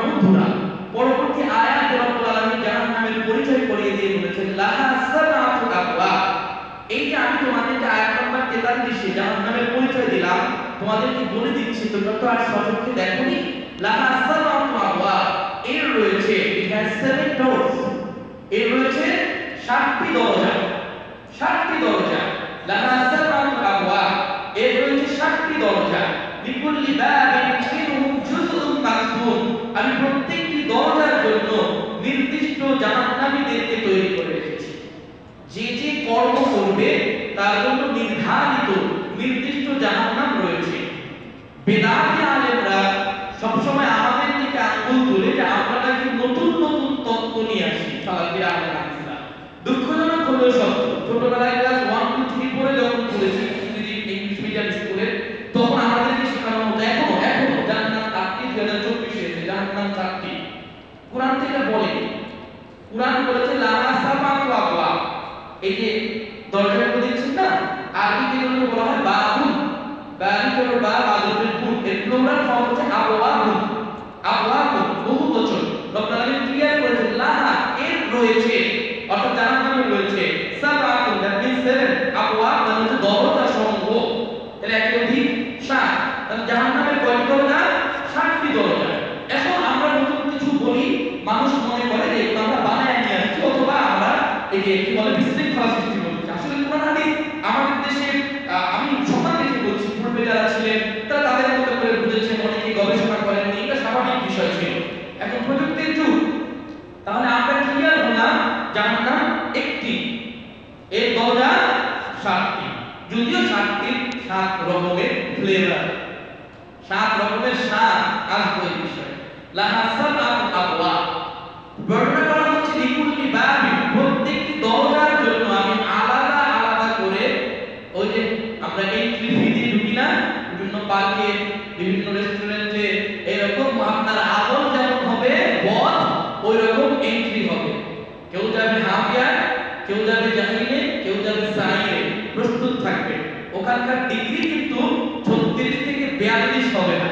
বন্ধুরা, পরবর্তী আয়াতে রব্বুল আলামিন জাহান্নামের পরিচয় করিয়ে দিয়ে বলেছেন লাহা সাবআতু আবওয়াব। এই যে আমি তোমাদেরকে আয়াত নাম্বার 43 জাহান্নামের পরিচয় দিলাম, তোমাদেরকে বলে দিচ্ছি, তোমরা তো আর সচক্ষে দেখোনি। লাহা সাবআতু আবওয়াব, এর রয়েছে, it has 7 doors, এর রয়েছে 7টি দরজা, 7টি দরজা। লাহা সাবআতু আবওয়াব, এর রয়েছে 7টি দরজা। লিকুল্লি বাবিন মিনহুম জুজউন মাকসুম, আমি প্রত্যেকটি দরজার জন্য নির্দিষ্ট জাহান্নামীদেরকে তৈরি করে রেখেছি। যে যে কর্ম করবে তার জন্য নির্ধারিত নির্দিষ্ট জাহান্নাম রয়েছে। বেদাতি আলেমরা সবসময় আমাদের দিকে আঙ্গুল তুলে যে আমরা নাকি নতুন নতুন তত্ত্ব নিয়ে আসি। সালাফিরা আলেমরা দুঃখজনক হলেও সত্য, ছোটবেলায় ক্লাস 1 2 3 পড়ে যখন পড়েছি ইংলিশ মিডিয়াম স্কুলে, তখন আমাদেরকে শেখানো হতো এখনো জান্নাত 8টি 2024 এসে জাহান্নাম 4টি। কুরআন থেকে বলে, কুরআন বলেছে লাহা সাবআতু আবওয়াব, এই যে দরজাগুলো দেখছেন না, আরবিতে এগুলো বলা হয় বাবুন, বারিকুল বা মাদুরের পুর, এর প্লুরাল ফর্ম হচ্ছে আবওয়াবুন। আবওয়াবুন বহুবচন। রব্বুল আলামিন ক্লিয়ার করেছেন লাহা, এর রয়েছে, অর্থাৎ জাহান্নামে রয়েছে সাবআতুন, দ্যাট মিন্স 7, আবওয়াব মানে হচ্ছে দরজা সমূহ। তাহলে এক অধিক 7, তাহলে জাহান্নামের কয়টি দরজা? 7টি দরজা। এখন আমরা নতুন কিছু বলি, মানুষ মনে করে যে এটা আমরা বানায় নিয়ে আসছি, অথবা আমরা এই যে কি বলে বিশৃঙ্খলা সৃষ্টি করছি। আসলে কোরআন হাদিস আমাদের দেশে, আমি সবার দেখে বলছি, পূর্বে যারা ছিলেন তারা তাদের মতো করে বুঝেছেন, অনেকে গবেষণা করেন, এটা স্বাভাবিক বিষয় ছিল। এখন প্রযুক্তির যুগ, তাহলে আমরা ক্লিয়ার হলাম জাহান্নাম একটি, এর দরজা 7টি, যদিও 7টি 7 রকমের ফ্লেভার, 7 রকমের স্বাদ আসবে এই বিষয়ে। লাহা সাবআতু আবওয়াব, বর্ণনা করা হচ্ছে লিকুল্লি বাবিন, প্রত্যেকটি দরজার জন্য আমি আলাদা আলাদা করে, ওই যে আমরা এন্ট্রি ফি দিয়ে ঢুকি না বিভিন্ন পার্কে, বিভিন্ন রেস্টুরেন্টে, এরকম আপনার আমল যেমন হবে পথ ওই রকম এন্ট্রি হবে। কেউ যাবে হাফিয়া, কেউ যাবে জাহিলে, কেউ যাবে সাইলে, প্রস্তুত থাকবে। ওখানকার ডিগ্রি কিন্তু 36 থেকে 42 হবে না।